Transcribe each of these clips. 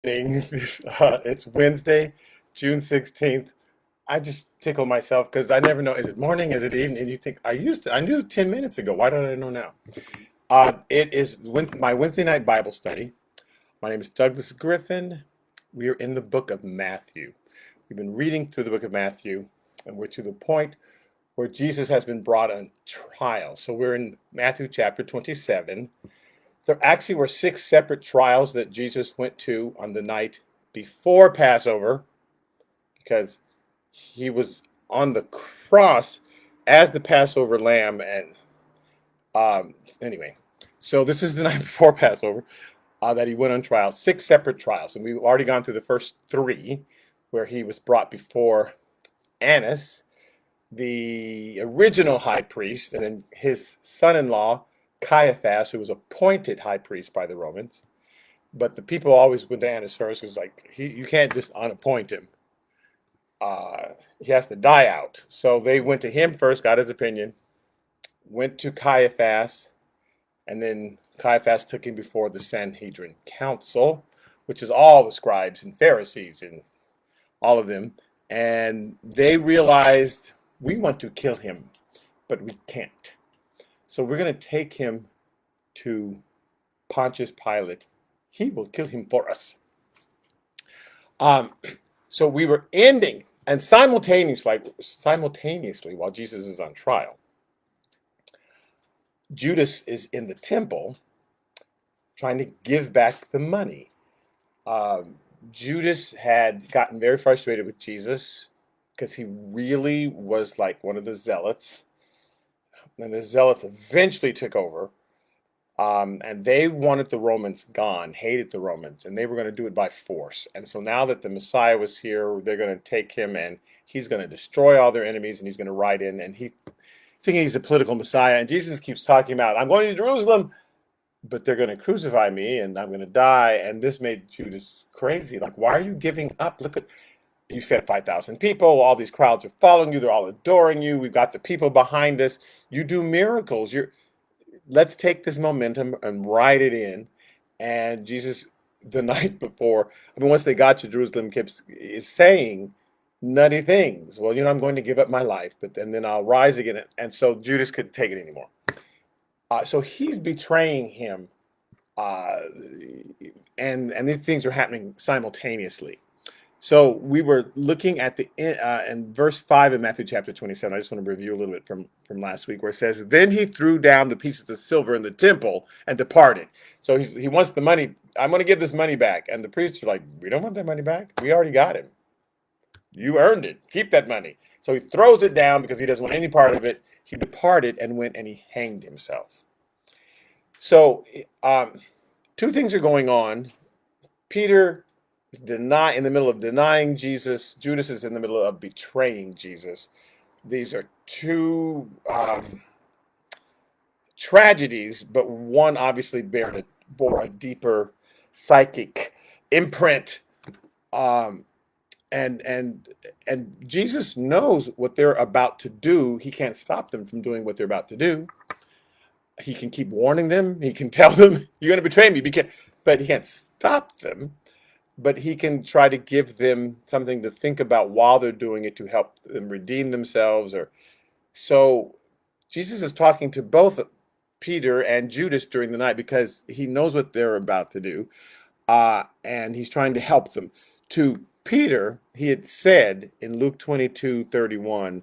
It's Wednesday, June 16th. I just tickle myself because I never know. Is it morning? Is it evening? And you think I knew 10 minutes ago. Why don't I know now? It is my Wednesday night Bible study. My name is Douglas Griffin. We are in the book of Matthew. We've been reading through the book of Matthew, and we're to the point where Jesus has been brought on trial. So we're in Matthew chapter 27. There actually were six separate trials that Jesus went to on the night before Passover because he was on the cross as the Passover lamb. And anyway, so this is the night before Passover that he went on trial, six separate trials. And we've already gone through the first three where he was brought before Annas, the original high priest, and then his son-in-law, Caiaphas, who was appointed high priest by the Romans. But the people always went to Annas first because, like, you can't just unappoint him. He has to die out. So they went to him first, got his opinion, went to Caiaphas, and then Caiaphas took him before the Sanhedrin Council, which is all the scribes and Pharisees and all of them. And they realized we want to kill him, but we can't. So we're going to take him to Pontius Pilate. He will kill him for us. Um, so we were ending, and simultaneously, while Jesus is on trial, Judas is in the temple trying to give back the money. Um, Judas had gotten very frustrated with Jesus because he really was like one of the zealots, and the zealots eventually took over. And they wanted the Romans gone, hated the Romans, and they were going to do it by force. And so now that the Messiah was here, they're going to take him and he's going to destroy all their enemies and he's going to ride in. And he's thinking he's a political Messiah. And Jesus keeps talking about, I'm going to Jerusalem, but they're going to crucify me and I'm going to die. And this made Judas crazy. Like, why are you giving up? Look at, you fed 5,000 people. All these crowds are following you. They're all adoring you. We've got the people behind us. You do miracles. Let's take this momentum and ride it in. And Jesus, the night before, I mean, once they got to Jerusalem, is saying nutty things. Well, I'm going to give up my life, and then I'll rise again. And so Judas couldn't take it anymore. So he's betraying him, uh, and these things are happening simultaneously. So we were looking at in verse 5 of Matthew chapter 27. I just want to review a little bit from last week where it says, Then he threw down the pieces of silver in the temple and departed. So he wants the money. I'm going to give this money back. And the priests are like, we don't want that money back. We already got him. You earned it. Keep that money. So he throws it down because he doesn't want any part of it. He departed and went and he hanged himself. So two things are going on. Peter is in the middle of denying Jesus. Judas is in the middle of betraying Jesus. These are two tragedies, but one obviously bore a deeper psychic imprint. Um, and Jesus knows what they're about to do. He can't stop them from doing what they're about to do. He can keep warning them. He can tell them, "You're going to betray me," but he can't stop them. But he can try to give them something to think about while they're doing it to help them redeem themselves. Or so Jesus is talking to both Peter and Judas during the night because he knows what they're about to do, and he's trying to help them. To Peter, he had said in Luke 22:31,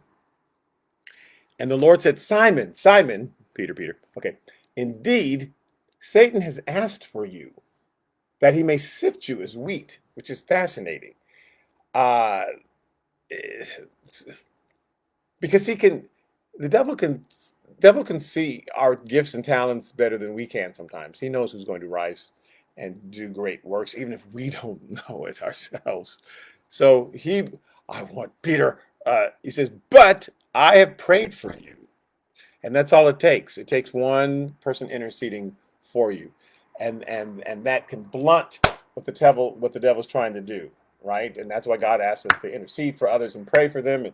and the Lord said, Simon, Simon, Peter, okay, indeed, Satan has asked for you that he may sift you as wheat, which is fascinating. Uh, because the devil can see our gifts and talents better than we can sometimes. He knows who's going to rise and do great works, even if we don't know it ourselves. So I want Peter, he says, but I have prayed for you. And that's all it takes. It takes one person interceding for you. And that can blunt what the devil's trying to do, right? And that's why God asks us to intercede for others and pray for them.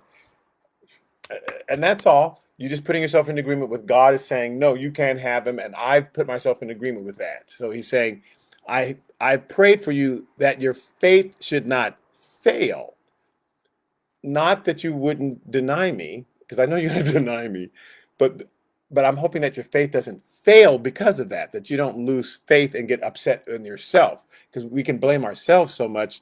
And that's all. You just putting yourself in agreement with God is saying, no, you can't have him, and I've put myself in agreement with that. So he's saying, I I prayed for you that your faith should not fail. Not that you wouldn't deny me, because I know you're going to deny me, but but I'm hoping that your faith doesn't fail because of that, that you don't lose faith and get upset in yourself, because we can blame ourselves so much,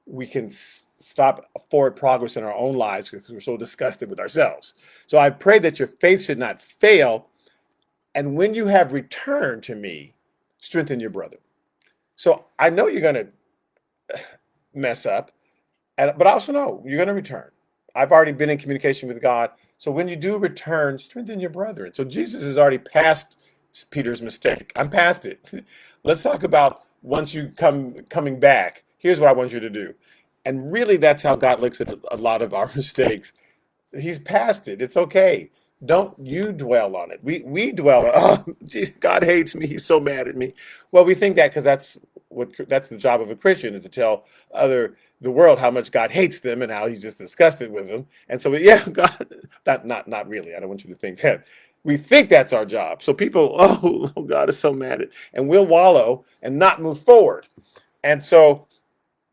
we can stop forward progress in our own lives because we're so disgusted with ourselves. So I pray that your faith should not fail, and when you have returned to me, strengthen your brother. So I know you're going to mess up, but I also know you're going to return. I've already been in communication with God. So when you do return, strengthen your brethren. So Jesus is already past Peter's mistake. I'm past it. Let's talk about once you coming back. Here's what I want you to do. And really, that's how God looks at a lot of our mistakes. He's past it. It's okay. Don't you dwell on it. We dwell on, oh, gee, God hates me. He's so mad at me. Well, we think that because that's the job of a Christian, is to tell the world how much God hates them and how he's just disgusted with them. And so, yeah, God, not really. I don't want you to think that. We think that's our job. So people, oh, God is so mad at, and we'll wallow and not move forward. And so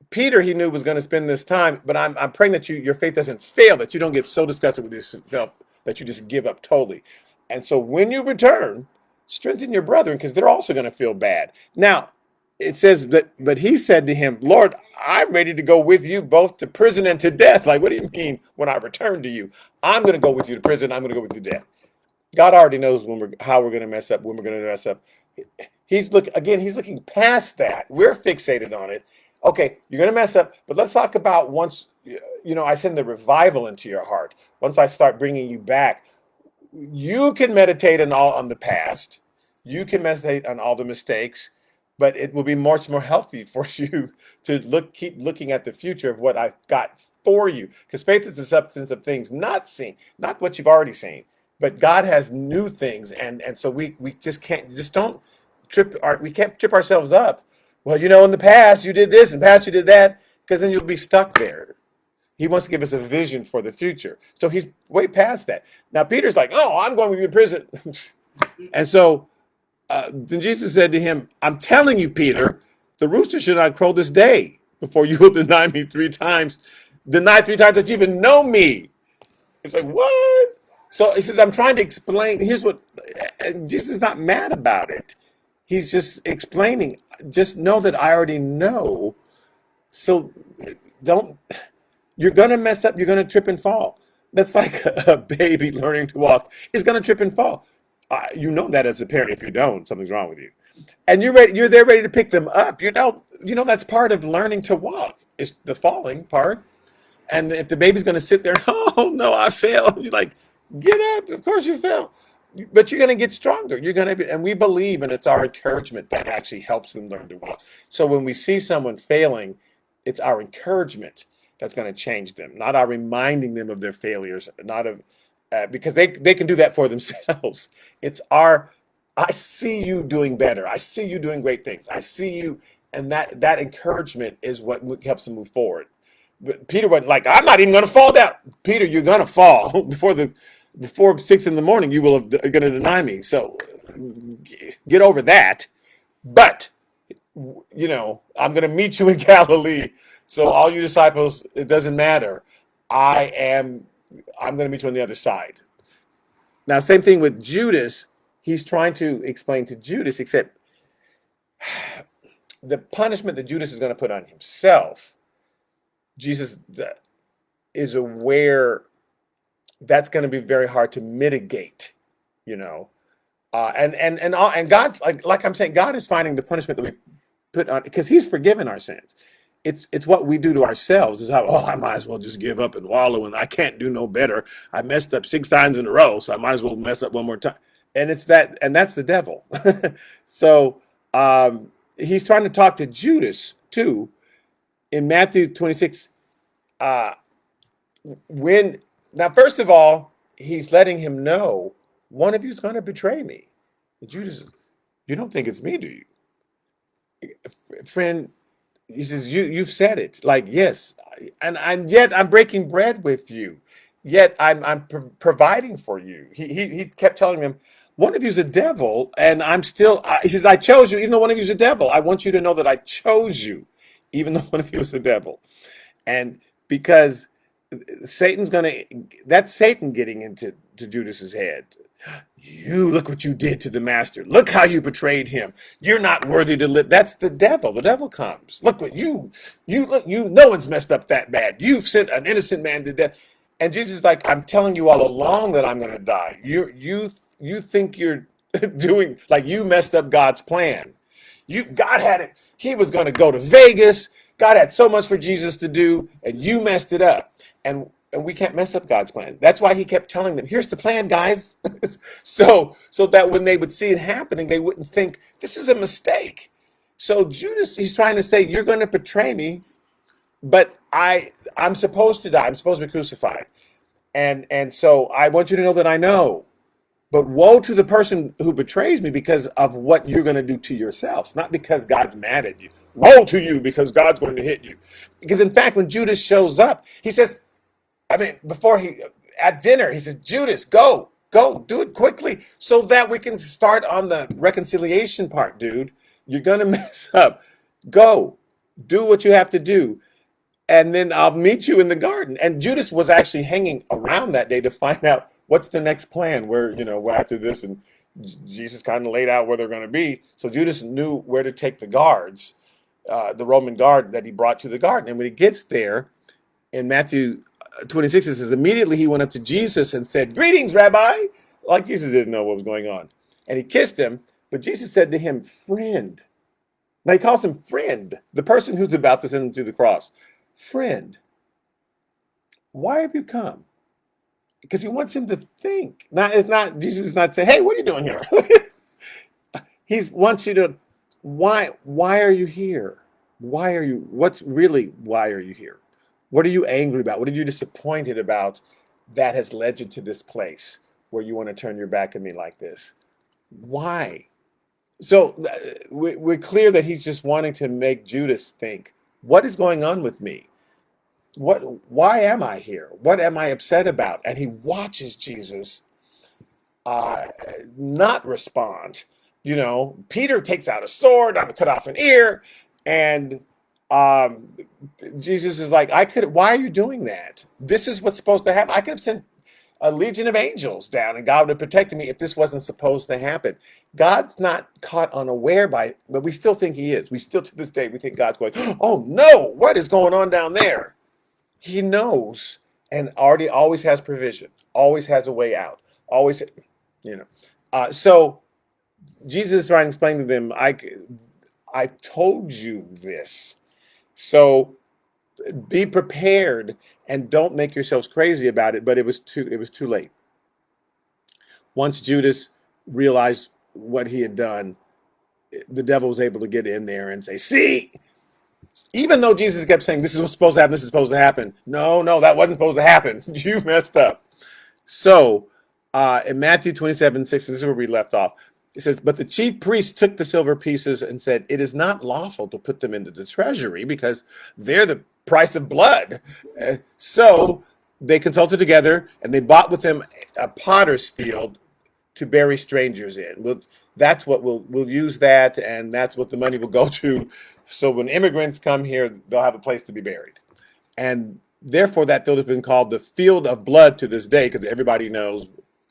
Peter, he knew, was going to spend this time, but I'm praying that your faith doesn't fail, that you don't get so disgusted with yourself that you just give up totally. And so when you return, strengthen your brethren, because they're also going to feel bad. Now, it says, but he said to him, Lord, I'm ready to go with you both to prison and to death. Like, what do you mean when I return to you? I'm going to go with you to prison. I'm going to go with you to death. God already knows how we're going to mess up, when we're going to mess up. He's looking past that. We're fixated on it. Okay, you're going to mess up, but let's talk about once, I send the revival into your heart. Once I start bringing you back, you can meditate on the past. You can meditate on all the mistakes, but it will be much more healthy for you to keep looking at the future of what I've got for you. Because faith is the substance of things not seen, not what you've already seen, but God has new things, and so we don't we can't trip ourselves up. Well, in the past you did this, in the past you did that, because then you'll be stuck there. He wants to give us a vision for the future. So he's way past that. Now Peter's like, oh, I'm going with you to prison. And so then Jesus said to him, I'm telling you, Peter, the rooster should not crow this day before you will deny me 3 times. Deny 3 times that you even know me. It's like, what? So he says, I'm trying to explain. Here's what, Jesus is not mad about it. He's just explaining. Just know that I already know. So you're going to mess up. You're going to trip and fall. That's like a baby learning to walk. It's going to trip and fall. You know that as a parent. If you don't, something's wrong with you. And you're there ready to pick them up. That's part of learning to walk. It's the falling part. And if the baby's going to sit there, oh no, I failed. You're like, get up. Of course you failed. But you're going to get stronger. And we believe, and it's our encouragement that actually helps them learn to walk. So when we see someone failing, it's our encouragement that's going to change them, not our reminding them of their failures, because they can do that for themselves. I see you doing better. I see you doing great things. I see you, and that encouragement is what helps them move forward. But Peter wasn't like, I'm not even going to fall down. Peter, you're going to fall before 6 a.m. You are going to deny me. So get over that. But I'm going to meet you in Galilee. So all you disciples, it doesn't matter. I'm going to meet you on the other side. Now, same thing with Judas. He's trying to explain to Judas, except the punishment that Judas is going to put on himself, Jesus is aware that's going to be very hard to mitigate, and God, like I'm saying, God is finding the punishment that we put on, because he's forgiven our sins. It's what we do to ourselves. It's how, I might as well just give up and wallow, and I can't do no better. I messed up 6 times in a row, so I might as well mess up one more time. And that's the devil. So he's trying to talk to Judas too in Matthew 26. First of all, he's letting him know one of you is going to betray me. And Judas, you don't think it's me, do you? Friend, he says, you've said it. Like, yes, and yet I'm breaking bread with you. Yet I'm providing for you. He kept telling him, one of you's a devil, and he says, I chose you, even though one of you's a devil. I want you to know that I chose you, even though one of you is a devil. And because that's Satan getting into Judas's head. You look what you did to the master. Look how you betrayed him. You're not worthy to live. That's the devil. The devil comes. Look what no one's messed up that bad. You've sent an innocent man to death. And Jesus is like, I'm telling you all along that I'm going to die. You think you're doing, like, you messed up God's plan. God had it. He was going to go to Vegas. God had so much for Jesus to do, and you messed it up. And we can't mess up God's plan. That's why he kept telling them, here's the plan, guys. so that when they would see it happening, they wouldn't think this is a mistake. So Judas, he's trying to say, you're going to betray me, but I'm supposed to die. I'm supposed to be crucified. And so I want you to know that I know. But woe to the person who betrays me because of what you're going to do to yourself, not because God's mad at you. Woe to you because God's going to hit you. Because in fact, when Judas shows up, he says, at dinner, he says, Judas, go, do it quickly so that we can start on the reconciliation part, dude. You're going to mess up. Go, do what you have to do. And then I'll meet you in the garden. And Judas was actually hanging around that day to find out what's the next plan, where, after this, and Jesus kind of laid out where they're going to be. So Judas knew where to take the guards, the Roman guard that he brought to the garden. And when he gets there, in Matthew 26, it says, immediately he went up to Jesus and said, greetings, Rabbi. Like Jesus didn't know what was going on. And he kissed him, but Jesus said to him, friend. Now he calls him friend, the person who's about to send him to the cross. Friend, why have you come? Because he wants him to think. Jesus is not saying, hey, what are you doing here? He wants you to, why are you here? Why are you here? What are you angry about? What are you disappointed about that has led you to this place where you want to turn your back on me like this? Why? So we're clear that he's just wanting to make Judas think, what is going on with me? Why am I here? What am I upset about? And he watches Jesus not respond. Peter takes out a sword, I'm gonna cut off an ear, and Jesus is like, why are you doing that? This is what's supposed to happen. I could have sent a legion of angels down and God would have protected me if this wasn't supposed to happen. God's not caught unaware but we still think he is. We still, to this day, we think God's going, oh no, what is going on down there? He knows and always has provision, always has a way out, always, so Jesus is trying to explain to them, I told you this. So be prepared and don't make yourselves crazy about it. But it was too late. Once Judas realized what he had done, the devil was able to get in there and say, see, even though Jesus kept saying, this is what's supposed to happen, this is supposed to happen. No, that wasn't supposed to happen. You messed up. So in Matthew 27:6, this is where we left off. It says, but the chief priests took the silver pieces and said, it is not lawful to put them into the treasury because they're the price of blood. So they consulted together and they bought with them a potter's field to bury strangers in. That's what we'll use that, and that's what the money will go to. So when immigrants come here, they'll have a place to be buried. And therefore that field has been called the field of blood to this day, because everybody knows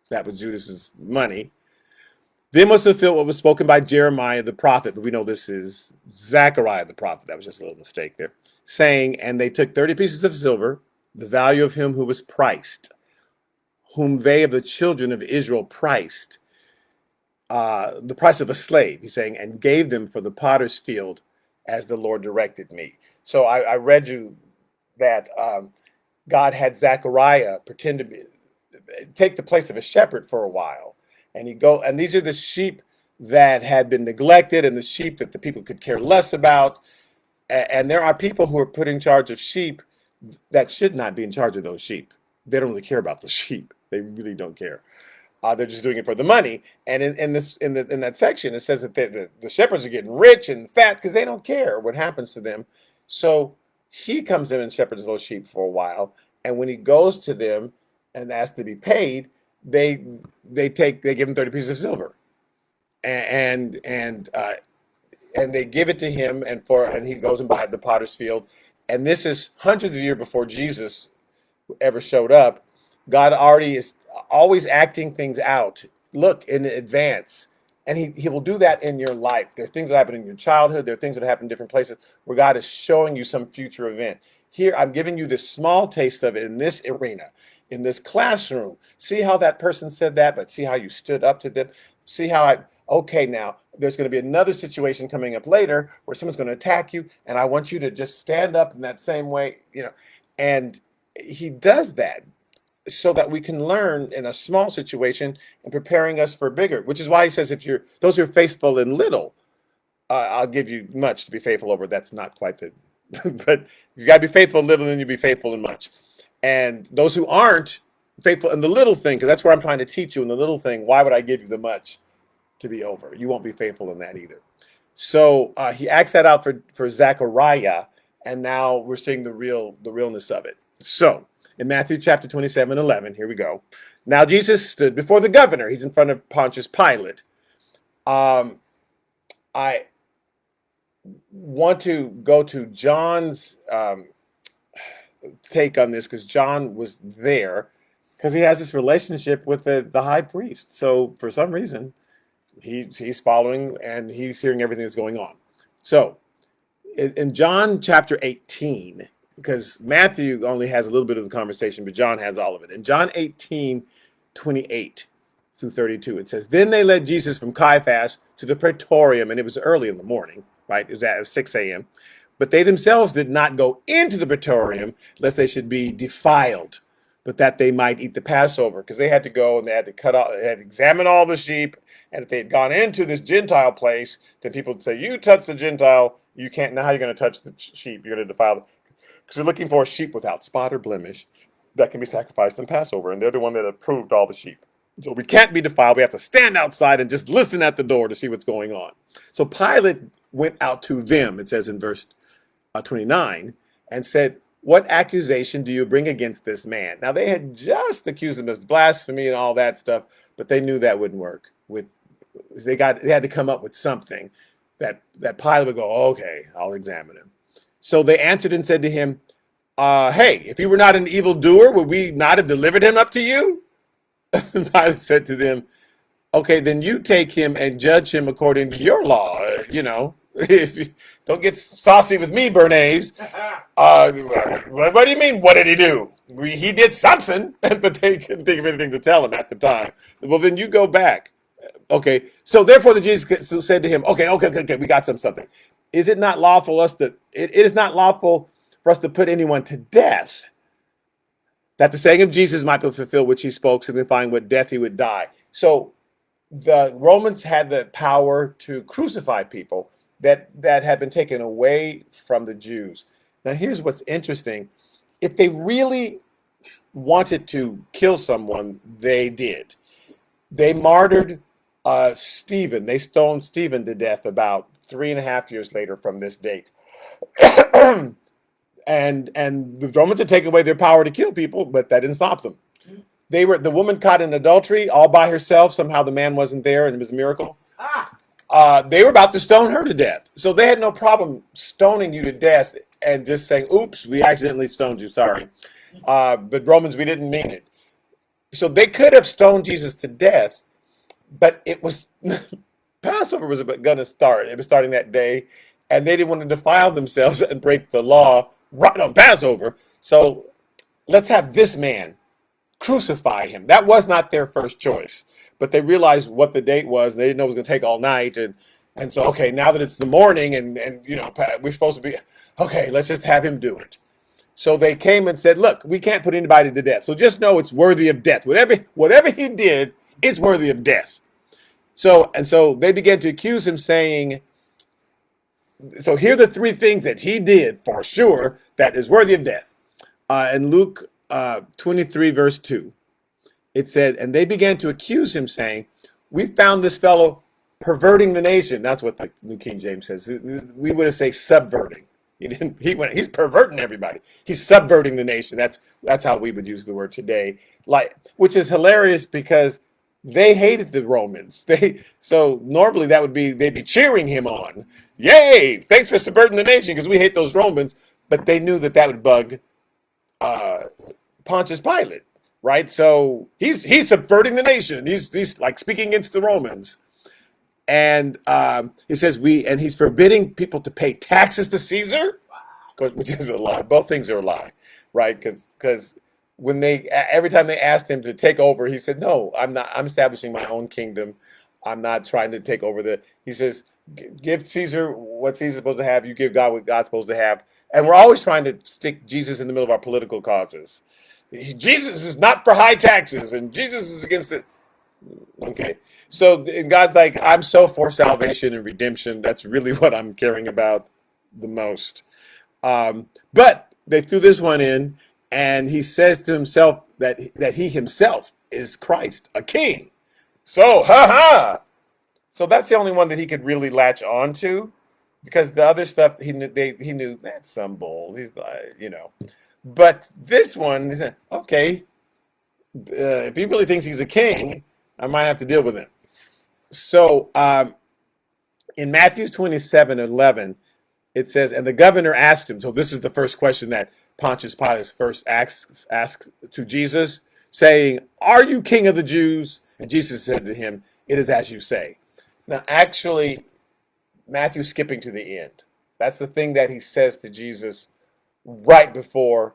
that was Judas's money. Then was fulfilled what was spoken by Jeremiah the prophet, but we know this is Zechariah the prophet. That was just a little mistake there. Saying, and they took 30 pieces of silver, the value of him who was priced, whom they of the children of Israel priced, the price of a slave, he's saying, and gave them for the potter's field as the Lord directed me. So I read you that God had Zechariah pretend to take the place of a shepherd for a while. And these are the sheep that had been neglected and the sheep that the people could care less about. And there are people who are put in charge of sheep that should not be in charge of those sheep. They don't really care about the sheep. They really don't care. They're just doing it for the money. And in that section, it says that the shepherds are getting rich and fat because they don't care what happens to them. So he comes in and shepherds those sheep for a while. And when he goes to them and asks to be paid, they they give him 30 pieces of silver, and they give it to him, and he goes and buys the potter's field. And this is hundreds of years before Jesus ever showed up. God already is always acting things out. Look in advance. And he will do that in your life. There are things that happen in your childhood. There are things that happen in different places where God is showing you some future event. Here, I'm giving you this small taste of it in this arena, in this classroom. See how that person said that, but see how you stood up to them. See how okay, now there's going to be another situation coming up later where someone's going to attack you, and I want you to just stand up in that same way, And he does that so that we can learn in a small situation and preparing us for bigger, which is why he says, if you're those who are faithful in little, I'll give you much to be faithful over. That's not quite the, but you got to be faithful in little, then you'll be faithful in much. And those who aren't faithful in the little thing, because that's where I'm trying to teach you in the little thing, why would I give you the much to be over? You won't be faithful in that either. So he acts that out for Zechariah, and now we're seeing the realness of it. So in Matthew chapter 27:11, here we go. Now Jesus stood before the governor. He's in front of Pontius Pilate. I want to go to John's take on this, because John was there, because he has this relationship with the high priest. So for some reason, he's following and he's hearing everything that's going on. So in John chapter 18, because Matthew only has a little bit of the conversation, but John has all of it. In John 18:28 through 32, it says, then they led Jesus from Caiaphas to the praetorium, and it was early in the morning, right? It was at 6 a.m. But they themselves did not go into the praetorium, lest they should be defiled, but that they might eat the Passover, because they had to go and they had to they had to examine all the sheep. And if they had gone into this Gentile place, then people would say, you touch the Gentile, you can't, now how are you going to touch the sheep? You're going to defile them. Because they're looking for a sheep without spot or blemish that can be sacrificed in Passover. And they're the one that approved all the sheep. So we can't be defiled. We have to stand outside and just listen at the door to see what's going on. So Pilate went out to them, it says in verse 29, and said, what accusation do you bring against this man? Now they had just accused him of blasphemy and all that stuff, but they knew that wouldn't work. They had to come up with something that Pilate would go, okay, I'll examine him. So they answered and said to him, hey, if he were not an evildoer, would we not have delivered him up to you? Pilate said to them, okay, then you take him and judge him according to your law. If you don't get saucy with me, Bernays. What do you mean, what did he do? He did something, but they couldn't think of anything to tell him at the time. Well, then you go back. Okay, so therefore the Jesus said to him, okay, we got something. Is it not lawful it is not lawful for us to put anyone to death, that the saying of Jesus might be fulfilled, which he spoke, signifying what death he would die. So the Romans had the power to crucify people that had been taken away from the Jews. Now here's what's interesting. If they really wanted to kill someone, they did. They martyred Stephen. They stoned Stephen to death about 3.5 years later from this date. and the Romans had taken away their power to kill people, but that didn't stop them. The woman caught in adultery all by herself. Somehow the man wasn't there, and it was a miracle. They were about to stone her to death. So they had no problem stoning you to death and just saying, oops, we accidentally stoned you, sorry. But Romans, we didn't mean it. So they could have stoned Jesus to death, but it was, Passover was going to start. It was starting that day, and they didn't want to defile themselves and break the law right on Passover. So let's have this man, crucify him. That was not their first choice, but they realized what the date was. They didn't know it was going to take all night. And so, okay, now that it's the morning and we're supposed to be, okay, let's just have him do it. So they came and said, look, we can't put anybody to death. So just know it's worthy of death. Whatever he did, it's worthy of death. So they began to accuse him, saying, so here are the three things that he did for sure that is worthy of death. In Luke 23, verse 2, it said, and they began to accuse him, saying, we found this fellow perverting the nation. That's what the New King James says. We would have said subverting. He didn't. He's perverting everybody. He's subverting the nation. That's how we would use the word today. Like, which is hilarious because they hated the Romans. So normally that would be they'd be cheering him on. Yay! Thanks for subverting the nation because we hate those Romans. But they knew that would bug uh, Pontius Pilate, right? So he's subverting the nation. He's like speaking against the Romans. And he says he's forbidding people to pay taxes to Caesar, which is a lie. Both things are a lie, right? Because when every time they asked him to take over, he said, "No, I'm not. I'm establishing my own kingdom. I'm not trying to take over the." He says, "Give Caesar what Caesar's supposed to have. You give God what God's supposed to have." And we're always trying to stick Jesus in the middle of our political causes. Jesus is not for high taxes, and Jesus is against it. Okay. So God's like, I'm so for salvation and redemption. That's really what I'm caring about the most. But they threw this one in, and he says to himself that he himself is Christ, a king. So, ha ha. So that's the only one that he could really latch on to, because the other stuff he knew that's some bull. He's But this one, he said, okay, if he really thinks he's a king, I might have to deal with him. So in Matthew 27:11, it says, and the governor asked him. So this is the first question that Pontius Pilate first asks to Jesus, saying, "Are you king of the Jews?" And Jesus said to him, "It is as you say." Now, actually, Matthew's skipping to the end. That's the thing that he says to Jesus right before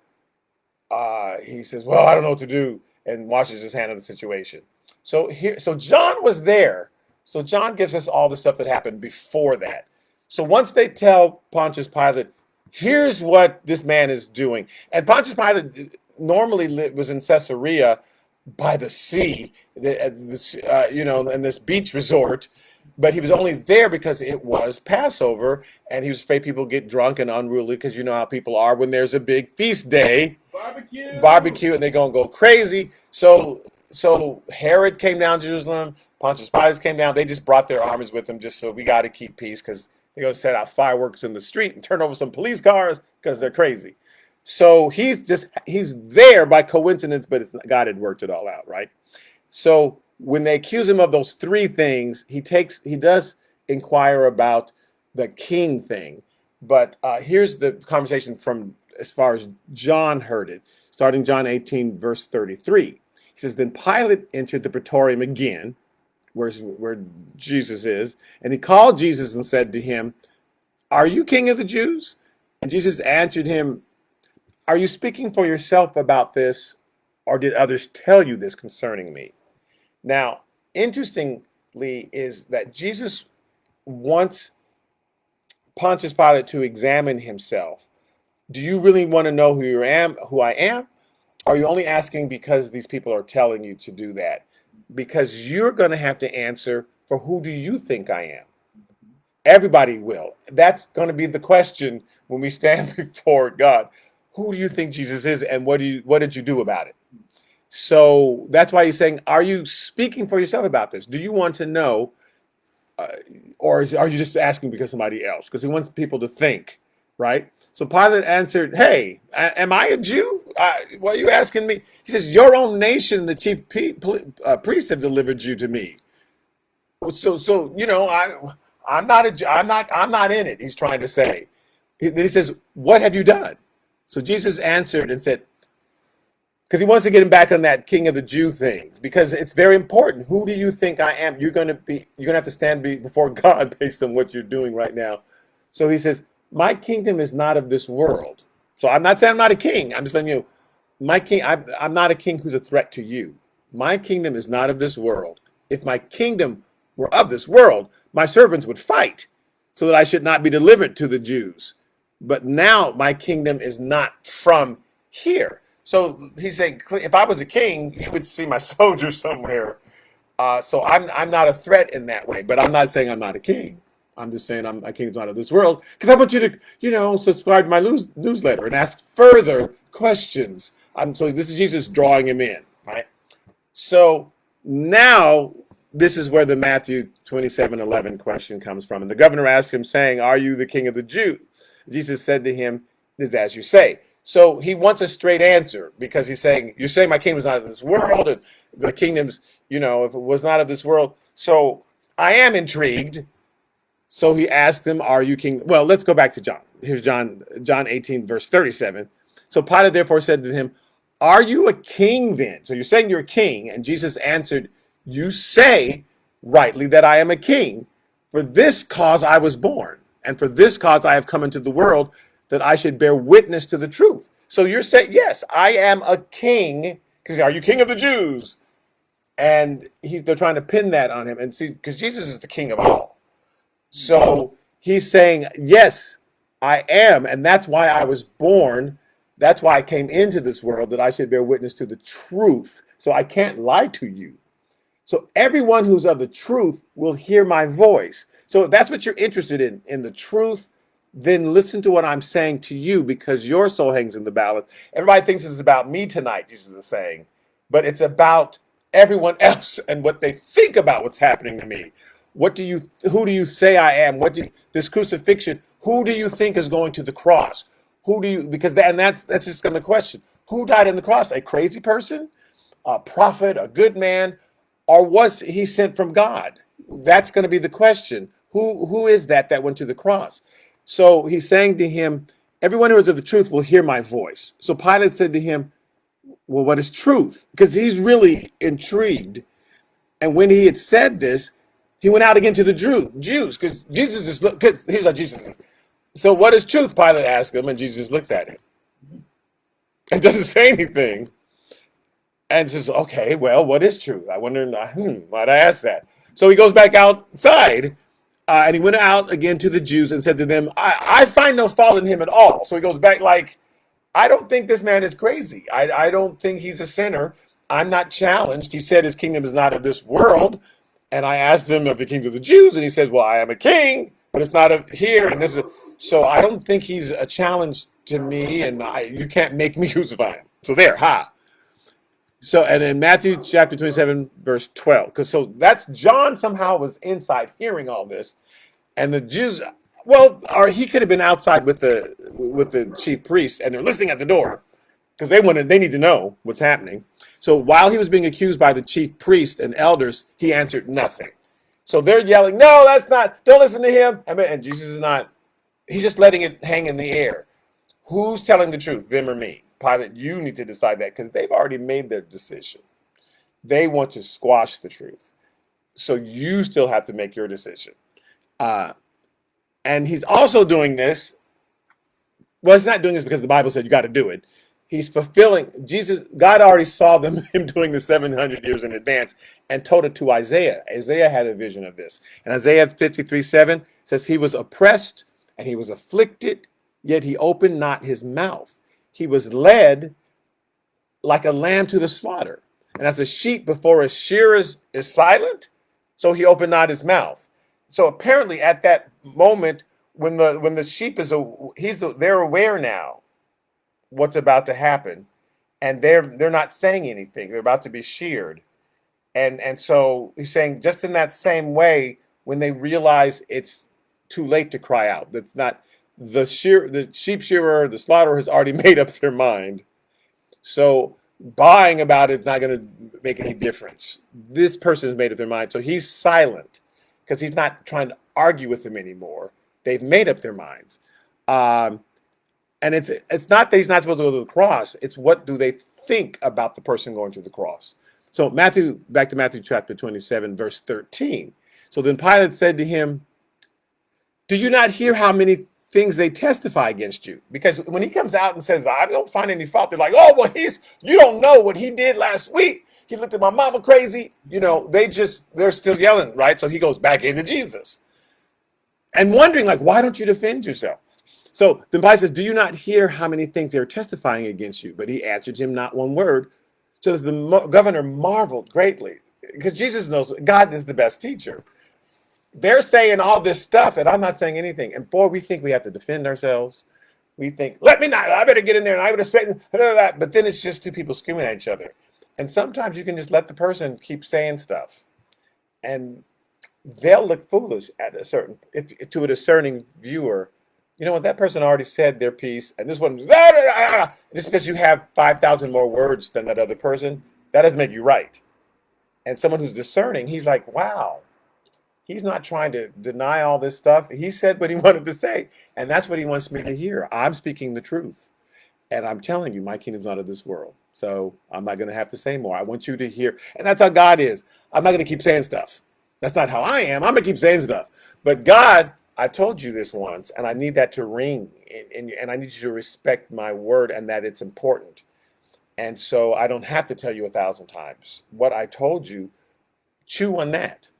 he says, "Well, I don't know what to do," and washes his hand of the situation. So John was there. So John gives us all the stuff that happened before that. So once they tell Pontius Pilate, here's what this man is doing, and Pontius Pilate normally was in Caesarea by the sea, in this beach resort, but he was only there because it was Passover, and he was afraid people get drunk and unruly, because you know how people are when there's a big feast day, barbecue, and they're gonna go crazy. So Herod came down to Jerusalem, Pontius Pilate came down. They just brought their armies with them, just so we got to keep peace, because they're gonna set out fireworks in the street and turn over some police cars because they're crazy. So he's there by coincidence, but God had worked it all out, right? So when they accuse him of those three things, he does inquire about the king thing. But here's the conversation from as far as John heard it, starting John 18, verse 33. He says, then Pilate entered the praetorium again, where Jesus is, and he called Jesus and said to him, "Are you king of the Jews?" And Jesus answered him, "Are you speaking for yourself about this, or did others tell you this concerning me?" Now, interestingly, is that Jesus wants Pontius Pilate to examine himself. Do you really want to know who I am? Or are you only asking because these people are telling you to do that? Because you're going to have to answer for who do you think I am? Everybody will. That's going to be the question when we stand before God. Who do you think Jesus is, and what did you do about it? So that's why he's saying, are you speaking for yourself about this? Do you want to know, or are you just asking because somebody else? Because he wants people to think, right? So Pilate answered, "Hey, am I a Jew? Why are you asking me?" He says, "Your own nation, the chief priests have delivered you to me." So I'm not in it. He's trying to say. He says, "What have you done?" So Jesus answered and said, because he wants to get him back on that king of the Jew thing, because it's very important. Who do you think I am? You're gonna have to stand before God based on what you're doing right now. So he says, my kingdom is not of this world. So I'm not saying I'm not a king. I'm just telling you, my king. I'm not a king who's a threat to you. My kingdom is not of this world. If my kingdom were of this world, my servants would fight so that I should not be delivered to the Jews. But now my kingdom is not from here. So he's saying, if I was a king, you would see my soldiers somewhere. So I'm not a threat in that way. But I'm not saying I'm not a king. I'm just saying my kingdom's not of this world. Because I want you to, subscribe to my newsletter and ask further questions. So this is Jesus drawing him in, right? So now this is where the Matthew 27:11 question comes from. And the governor asked him, saying, "Are you the king of the Jews?" Jesus said to him, "It is as you say." So he wants a straight answer because he's saying, "You're saying my kingdom is not of this world, and the kingdom's, if it was not of this world." So I am intrigued. So he asked them, "Are you king?" Well, let's go back to John. Here's John 18, verse 37. So Pilate therefore said to him, "Are you a king then?" So you're saying you're a king. And Jesus answered, "You say rightly that I am a king. For this cause I was born, and for this cause I have come into the world, that I should bear witness to the truth." So you're saying, yes, I am a king. Because are you king of the Jews? And they're trying to pin that on him. And see, because Jesus is the king of all. So he's saying, yes, I am. And that's why I was born. That's why I came into this world, that I should bear witness to the truth. So I can't lie to you. So everyone who's of the truth will hear my voice. So if that's what you're interested in the truth, then listen to what I'm saying to you, because your soul hangs in the balance. Everybody thinks it's about me tonight, Jesus is saying, but it's about everyone else and what they think about what's happening to me. Who do you say I am? This crucifixion, who do you think is going to the cross? That's just going to question. Who died on the cross? A crazy person? A prophet? A good man? Or was he sent from God? That's going to be the question. Who is that went to the cross? So he's saying to him, everyone who is of the truth will hear my voice. So Pilate said to him, well, what is truth? Because he's really intrigued. And when he had said this, he went out again to the Jews, because Jesus is, because here's how Jesus is. So what is truth? Pilate asked him, and Jesus looks at him and doesn't say anything. And says, okay, well, what is truth? I wonder, why'd I ask that? So he goes back outside, and he went out again to the Jews and said to them, I find no fault in him at all. So he goes back like, I don't think this man is crazy. I don't think he's a sinner. I'm not challenged. He said his kingdom is not of this world. And I asked him of the kings of the Jews, and he says, well, I am a king, but it's not of here. And so I don't think he's a challenge to me, and you can't make me crucify him. So there, ha. So, and in Matthew chapter 27, verse 12, because so that's John somehow was inside hearing all this, and the Jews, well, or he could have been outside with the chief priests, and they're listening at the door because they need to know what's happening. So while he was being accused by the chief priests and elders, he answered nothing. So they're yelling, "No, that's not. Don't listen to him." And Jesus is not. He's just letting it hang in the air. Who's telling the truth, them or me? Pilate, you need to decide that, because they've already made their decision. They want to squash the truth. So you still have to make your decision. And he's also doing this. Well, he's not doing this because the Bible said you got to do it. He's fulfilling God already saw him doing the 700 years in advance and told it to Isaiah. Isaiah had a vision of this. And Isaiah 53:7 says he was oppressed and he was afflicted, yet he opened not his mouth. He was led like a lamb to the slaughter. And as a sheep before a shearer is silent, so he opened not his mouth. So apparently at that moment, when the sheep they're aware now what's about to happen, and they're not saying anything. They're about to be sheared. And so he's saying, just in that same way, when they realize it's too late to cry out, that's not the sheep shearer, the slaughterer has already made up their mind. So buying about it is not going to make any difference. This person has made up their mind. So he's silent because he's not trying to argue with them anymore. They've made up their minds. And it's not that he's not supposed to go to the cross. It's what do they think about the person going to the cross. So back to Matthew chapter 27, verse 13. So then Pilate said to him, do you not hear how many things they testify against you? Because when he comes out and says, I don't find any fault, they're like, oh, well, you don't know what he did last week. He looked at my mama crazy. They're still yelling, right? So he goes back into Jesus and wondering, like, why don't you defend yourself? So then Pilate says, do you not hear how many things they're testifying against you? But he answered him not one word. So the governor marveled greatly, because Jesus knows God is the best teacher. They're saying all this stuff, and I'm not saying anything. And boy, we think we have to defend ourselves. We think, I better get in there, and I better straighten that. But then it's just two people screaming at each other. And sometimes you can just let the person keep saying stuff, and they'll look foolish to a discerning viewer. You know what? That person already said their piece, and this one, just because you have 5,000 more words than that other person, that doesn't make you right. And someone who's discerning, he's like, wow, he's not trying to deny all this stuff. He said what he wanted to say, and that's what he wants me to hear. I'm speaking the truth. And I'm telling you, my kingdom's not of this world. So I'm not going to have to say more. I want you to hear. And that's how God is. I'm not going to keep saying stuff. That's not how I am. I'm going to keep saying stuff. But God, I told you this once, and I need that to ring. And I need you to respect my word and that it's important. And so I don't have to tell you 1,000 times. What I told you, chew on that.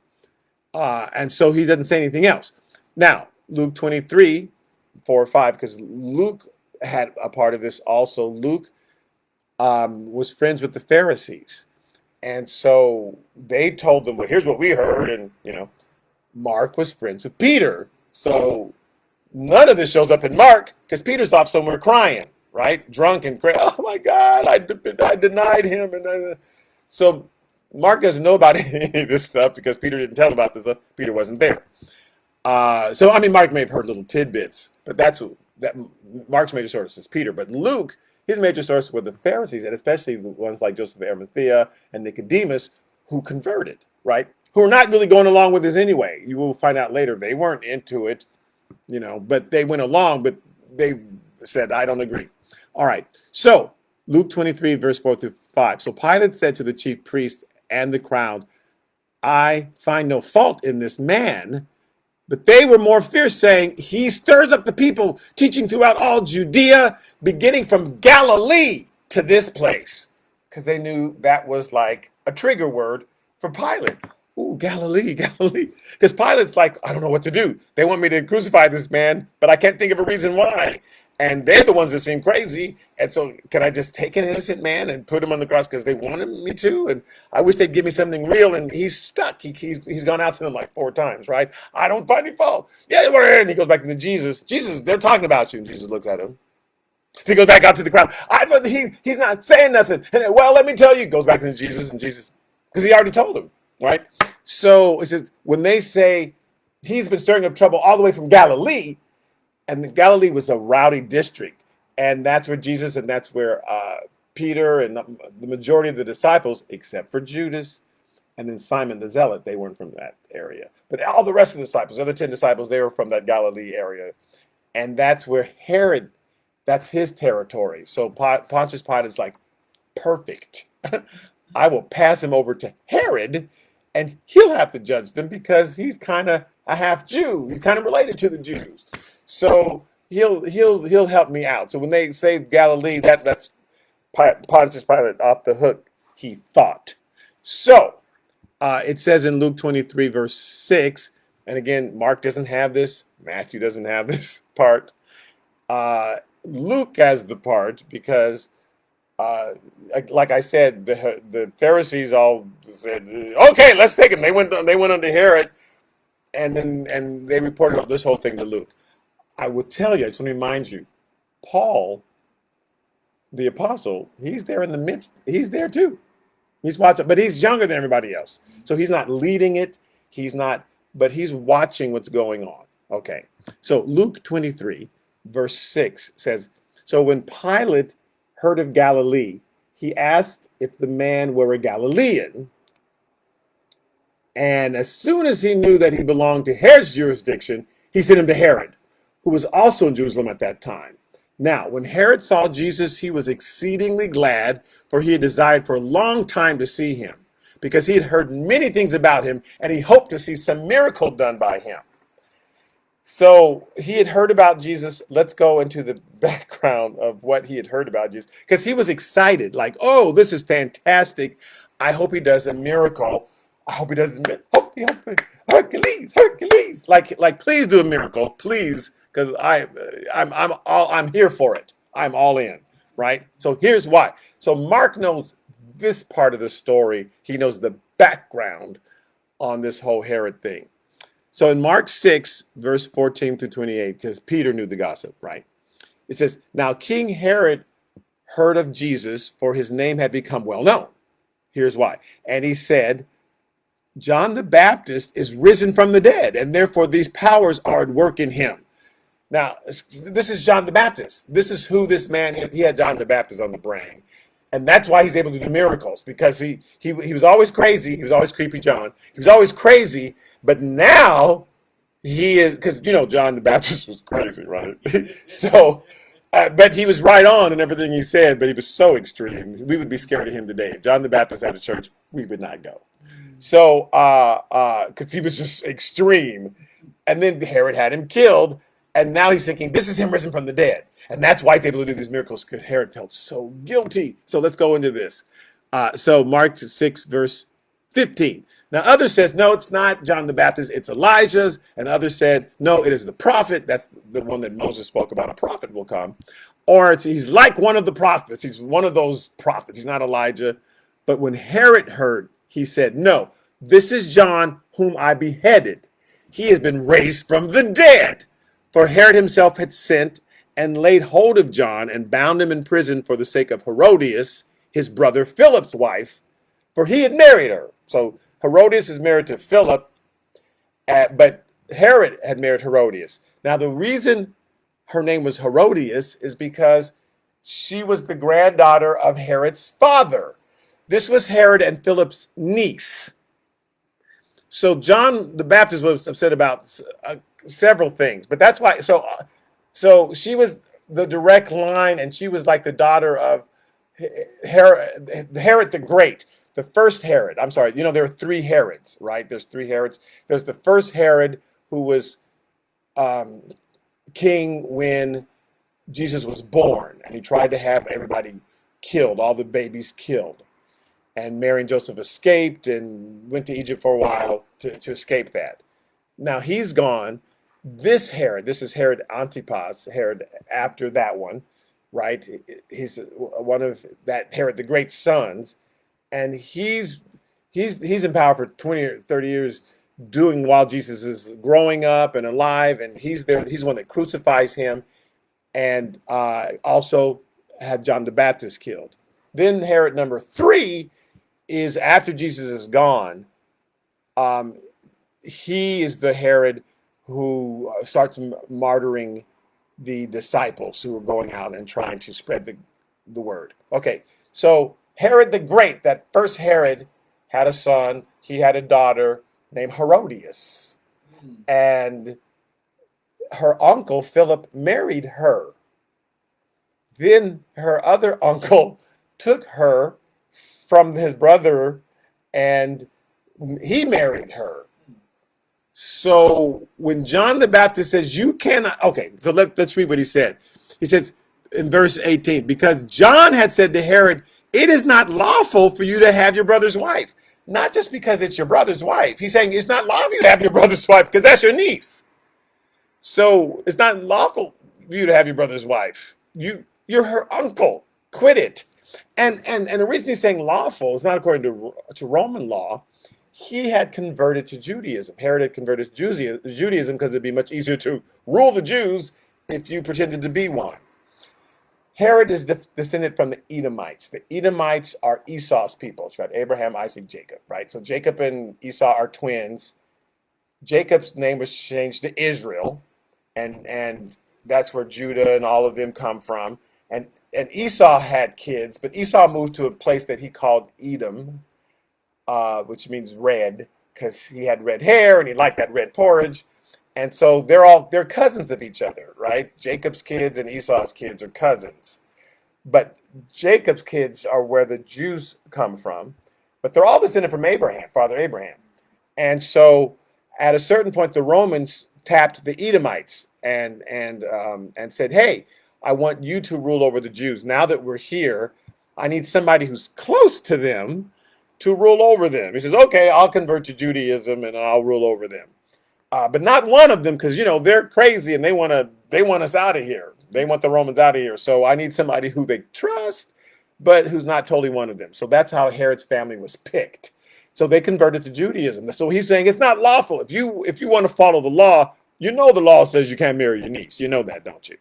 And so he doesn't say anything else. Now, Luke 23, 4 or 5, because Luke had a part of this also. Luke was friends with the Pharisees. And so they told them, well, here's what we heard. And, Mark was friends with Peter. So none of this shows up in Mark because Peter's off somewhere crying, right? Drunk and crying. Oh my God, I denied him. So Mark doesn't know about any of this stuff because Peter didn't tell him about this stuff. Peter wasn't there. Mark may have heard little tidbits, but that Mark's major source is Peter. But Luke, his major source were the Pharisees, and especially the ones like Joseph of Arimathea and Nicodemus, who converted, right? Who are not really going along with this anyway. You will find out later they weren't into it, but they went along, but they said, I don't agree. All right. So Luke 23, verse 4 through 5. So Pilate said to the chief priests and the crowd, I find no fault in this man. But they were more fierce, saying, he stirs up the people, teaching throughout all Judea, beginning from Galilee to this place. Because they knew that was like a trigger word for Pilate. Ooh, Galilee, Galilee. Because Pilate's like, I don't know what to do. They want me to crucify this man, but I can't think of a reason why. And they're the ones that seem crazy. And so can I just take an innocent man and put him on the cross because they wanted me to? And I wish they'd give me something real. And he's stuck. He's gone out to them like 4 times, right? I don't find any fault. Yeah, we're here. And he goes back to Jesus. Jesus, they're talking about you. And Jesus looks at him. He goes back out to the crowd. He's not saying nothing. And well, let me tell you. Goes back to Jesus and Jesus, because he already told him, right? So it says, when they say he's been stirring up trouble all the way from Galilee, and Galilee was a rowdy district, and that's where Jesus and that's where Peter and the majority of the disciples, except for Judas and then Simon the Zealot, they weren't from that area. But all the rest of the disciples, the other 10 disciples, they were from that Galilee area. And that's where Herod, that's his territory. So Pontius Pilate is like, perfect. I will pass him over to Herod, and he'll have to judge them because he's kind of a half Jew. He's kind of related to the Jews. So he'll help me out. So when they say Galilee, that's Pontius Pilate off the hook, he thought. So it says in Luke 23, verse 6, and again, Mark doesn't have this, Matthew doesn't have this part. Luke has the part because, like I said, the Pharisees all said, okay, let's take him. They went under Herod, and they reported this whole thing to Luke. I will tell you, I just want to remind you, Paul, the apostle, he's there in the midst. He's there too. He's watching, but he's younger than everybody else. So he's not leading it. But he's watching what's going on. Okay. So Luke 23, verse 6 says, so when Pilate heard of Galilee, he asked if the man were a Galilean. And as soon as he knew that he belonged to Herod's jurisdiction, he sent him to Herod, who was also in Jerusalem at that time. Now, when Herod saw Jesus, he was exceedingly glad, for he had desired for a long time to see him, because he had heard many things about him, and he hoped to see some miracle done by him. So he had heard about Jesus. Let's go into the background of what he had heard about Jesus, because he was excited, like, oh, this is fantastic. I hope he does a miracle. I hope he does a miracle. Hercules, like, please do a miracle, please, because I'm here for it. I'm all in, right? So here's why. So Mark knows this part of the story. He knows the background on this whole Herod thing. So in Mark 6, verse 14 through 28, because Peter knew the gossip, right? It says, now King Herod heard of Jesus, for his name had become well known. Here's why. And he said, John the Baptist is risen from the dead, and therefore these powers are at work in him. Now, this is John the Baptist. This is who this man is. He had John the Baptist on the brain. And that's why he's able to do miracles, because he was always crazy. He was always creepy John. He was always crazy, but now he is, because John the Baptist was crazy, right? So, but he was right on in everything he said, but he was so extreme. We would be scared of him today. If John the Baptist had a church, we would not go. So, because he was just extreme. And then Herod had him killed, and now he's thinking, this is him risen from the dead. And that's why he's able to do these miracles, because Herod felt so guilty. So let's go into this. So Mark 6, verse 15. Now others says, no, it's not John the Baptist, it's Elijah's. And others said, no, it is the prophet. That's the one that Moses spoke about. A prophet will come. Or he's like one of the prophets. He's one of those prophets. He's not Elijah. But when Herod heard, he said, no, this is John whom I beheaded. He has been raised from the dead. For Herod himself had sent and laid hold of John and bound him in prison for the sake of Herodias, his brother Philip's wife, for he had married her. So Herodias is married to Philip, but Herod had married Herodias. Now the reason her name was Herodias is because she was the granddaughter of Herod's father. This was Herod and Philip's niece. So John the Baptist was upset about several things, but that's why. So she was the direct line, and she was like the daughter of Herod the Great, the first Herod. I'm sorry, there are three Herods, right? There's three Herods. There's the first Herod, who was king when Jesus was born, and he tried to have everybody killed, all the babies killed. And Mary and Joseph escaped and went to Egypt for a while to escape that. Now he's gone. This is Herod Antipas, Herod after that one, right? He's one of that Herod the Great's sons, and he's in power for 20 or 30 years, doing while Jesus is growing up and alive, and he's there. He's the one that crucifies him, and also had John the Baptist killed. Then Herod number 3 is after Jesus is gone. He is the Herod who starts martyring the disciples who were going out and trying to spread the word. Okay, so Herod the Great, that first Herod, had a son. He had a daughter named Herodias. And her uncle, Philip, married her. Then her other uncle took her from his brother, and he married her. So when John the Baptist says, you cannot, okay, so let's read what he said. He says in verse 18, because John had said to Herod, it is not lawful for you to have your brother's wife. Not just because it's your brother's wife. He's saying it's not lawful for you to have your brother's wife because that's your niece. So it's not lawful for you to have your brother's wife. You're her uncle. Quit it. And the reason he's saying lawful is not according to Roman law. He had converted to Judaism. Herod had converted to Judaism because it'd be much easier to rule the Jews if you pretended to be one. Herod is descended from the Edomites. The Edomites are Esau's people, right? Abraham, Isaac, Jacob, right? So Jacob and Esau are twins. Jacob's name was changed to Israel, and that's where Judah and all of them come from. And Esau had kids, but Esau moved to a place that he called Edom, which means red, because he had red hair and he liked that red porridge. And so they're cousins of each other, right? Jacob's kids and Esau's kids are cousins. But Jacob's kids are where the Jews come from. But they're all descended from Abraham, Father Abraham. And so at a certain point, the Romans tapped the Edomites and said, hey, I want you to rule over the Jews. Now that we're here, I need somebody who's close to them to rule over them. He says, okay, I'll convert to Judaism and I'll rule over them. But not one of them, because, they're crazy and they want us out of here. They want the Romans out of here. So I need somebody who they trust, but who's not totally one of them. So that's how Herod's family was picked. So they converted to Judaism. So he's saying it's not lawful. If you want to follow the law, the law says you can't marry your niece. You know that, don't you?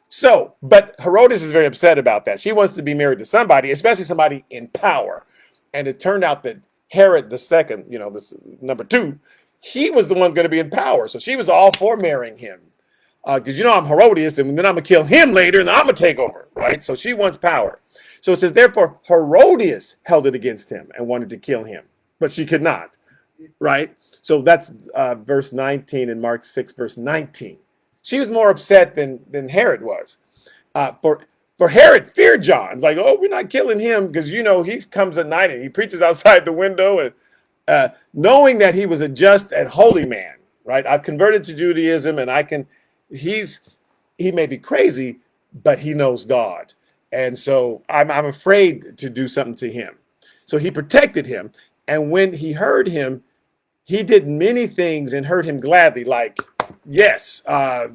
So, but Herodias is very upset about that. She wants to be married to somebody, especially somebody in power. And it turned out that Herod the second, this number 2, he was the one going to be in power. So she was all for marrying him. because I'm Herodias, and then I'm going to kill him later, and then I'm going to take over, right? So she wants power. So it says, therefore, Herodias held it against him and wanted to kill him, but she could not, right? So that's verse 19 in Mark 6, verse 19. She was more upset than Herod was. For Herod feared John. Like, oh, we're not killing him because, he comes at night and he preaches outside the window, and knowing that he was a just and holy man, right? I've converted to Judaism, and he may be crazy, but he knows God. And so I'm afraid to do something to him. So he protected him. And when he heard him, he did many things and heard him gladly. Like, yes,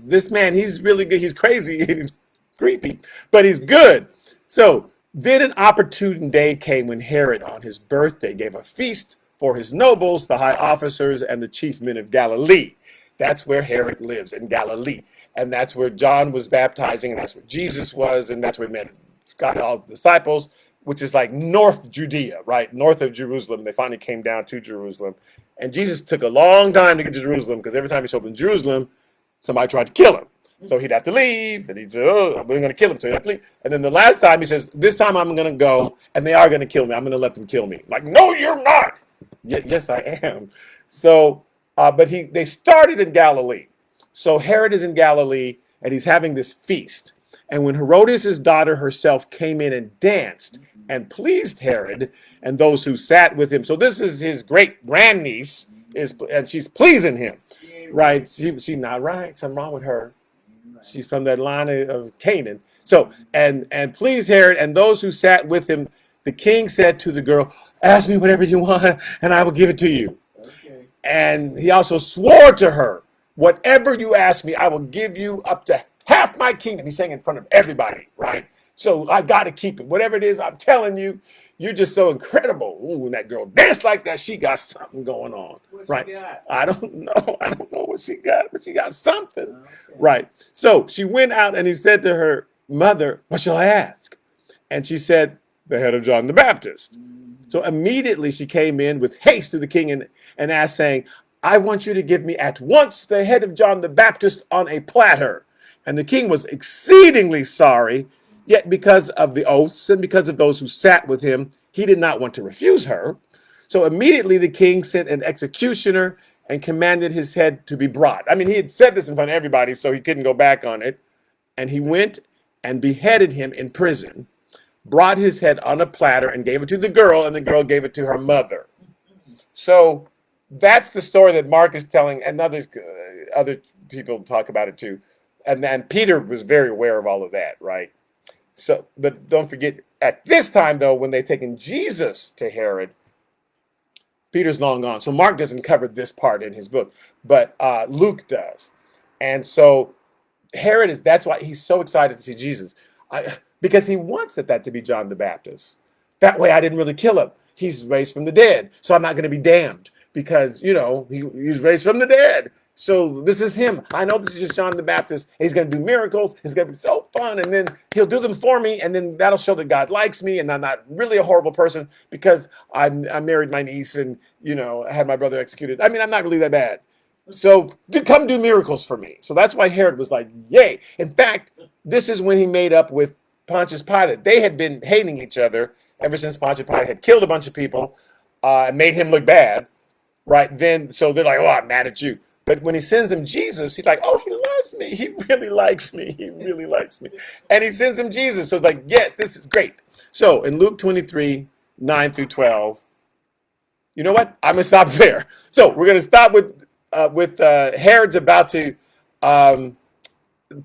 this man, he's really good. He's crazy. He's creepy, but he's good. So then an opportune day came when Herod, on his birthday, gave a feast for his nobles, the high officers, and the chief men of Galilee. That's where Herod lives, in Galilee. And that's where John was baptizing, and that's where Jesus was, and that's where he met got all the disciples, which is like North Judea, right? North of Jerusalem. They finally came down to Jerusalem. And Jesus took a long time to get to Jerusalem, because every time he showed up in Jerusalem, somebody tried to kill him. So he'd have to leave, and he'd say, oh, we're going to kill him. So he'd have to leave. And then the last time he says, this time I'm going to go, and they are going to kill me. I'm going to let them kill me. Like, no, you're not. Yes, I am. So, but they started in Galilee. So Herod is in Galilee, and he's having this feast. And when Herodias' daughter herself came in and danced and pleased Herod and those who sat with him. So this is his great grandniece, and she's pleasing him, right? She's not right. Something wrong with her. She's from that line of Canaan. So, and pleased Herod and those who sat with him. The king said to the girl, ask me whatever you want, and I will give it to you. Okay. And he also swore to her, whatever you ask me, I will give you up to half my kingdom. He's saying in front of everybody, right? So I got to keep it. Whatever it is, I'm telling you, you're just so incredible. Ooh, when that girl danced like that, she got something going on, right? I don't know. I don't know what she got, but she got something, okay. Right? So she went out, and he said to her mother, what shall I ask? And she said, the head of John the Baptist. So immediately she came in with haste to the king and asked, saying, I want you to give me at once the head of John the Baptist on a platter. And the king was exceedingly sorry, yet because of the oaths and because of those who sat with him, he did not want to refuse her. So immediately the king sent an executioner and commanded his head to be brought. I mean, he had said this in front of everybody, so he couldn't go back on it. And he went and beheaded him in prison, brought his head on a platter and gave it to the girl, and the girl gave it to her mother. So that's the story that Mark is telling, and other people talk about it too. And then Peter was very aware of all of that, right? So, but don't forget, at this time, though, when they've taken Jesus to Herod, Peter's long gone. So Mark doesn't cover this part in his book, but Luke does. And so Herod that's why he's so excited to see Jesus. Because he wants that to be John the Baptist. That way I didn't really kill him. He's raised from the dead. So I'm not going to be damned because, he's raised from the dead. So this is him. I know this is just John the Baptist. He's going to do miracles. It's going to be so fun. And then he'll do them for me. And then that'll show that God likes me. And I'm not really a horrible person because I married my niece and, I had my brother executed. I mean, I'm not really that bad. So come do miracles for me. So that's why Herod was like, yay. In fact, this is when he made up with Pontius Pilate. They had been hating each other ever since Pontius Pilate had killed a bunch of people and made him look bad, right? Then, so they're like, oh, I'm mad at you. But when he sends him Jesus, he's like, oh, he loves me. He really likes me. He really likes me. And he sends him Jesus. So it's like, yeah, this is great. So in Luke 23, 9 through 12, you know what? I'm going to stop there. So we're going to stop with Herod's about to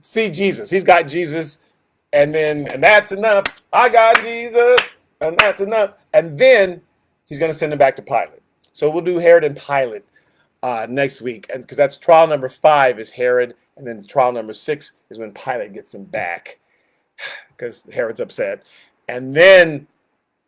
see Jesus. He's got Jesus. And that's enough. I got Jesus. And that's enough. And then he's going to send him back to Pilate. So we'll do Herod and Pilate next week. And because that's trial number 5 is Herod. And then trial number 6 is when Pilate gets him back. Because Herod's upset. And then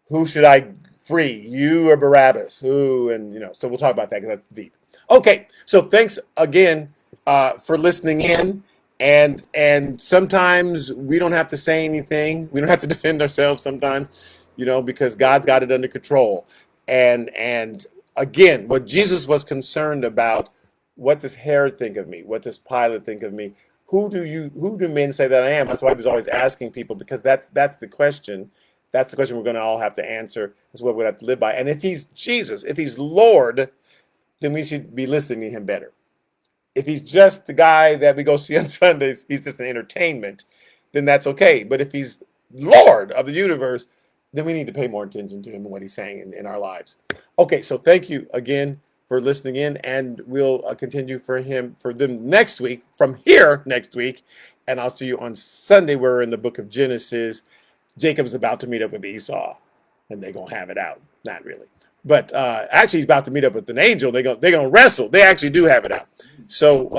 who should I free? You or Barabbas? Who? And, so we'll talk about that because that's deep. Okay. So thanks again for listening in. And sometimes we don't have to say anything. We don't have to defend ourselves sometimes, because God's got it under control. And again, what Jesus was concerned about, what does Herod think of me? What does Pilate think of me? Who do men say that I am? That's why I was always asking people, because that's the question. That's the question we're going to all have to answer. That's what we're going to have to live by. And if he's Jesus, if he's Lord, then we should be listening to him better. If he's just the guy that we go see on Sundays, he's just an entertainment, then that's okay. But if he's Lord of the universe, then we need to pay more attention to him and what he's saying in our lives. Okay, so thank you again for listening in, and we'll continue for them next week, from here next week, and I'll see you on Sunday. We're in the book of Genesis. Jacob's about to meet up with Esau, and they're gonna have it out. Not really, but actually, he's about to meet up with an angel. They're gonna wrestle. They actually do have it out. So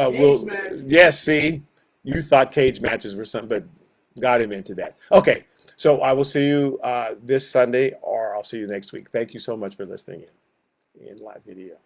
yes. See, you thought cage matches were something, but God invented that. Okay, so I will see you this Sunday, or I'll see you next week. Thank you so much for listening in live video.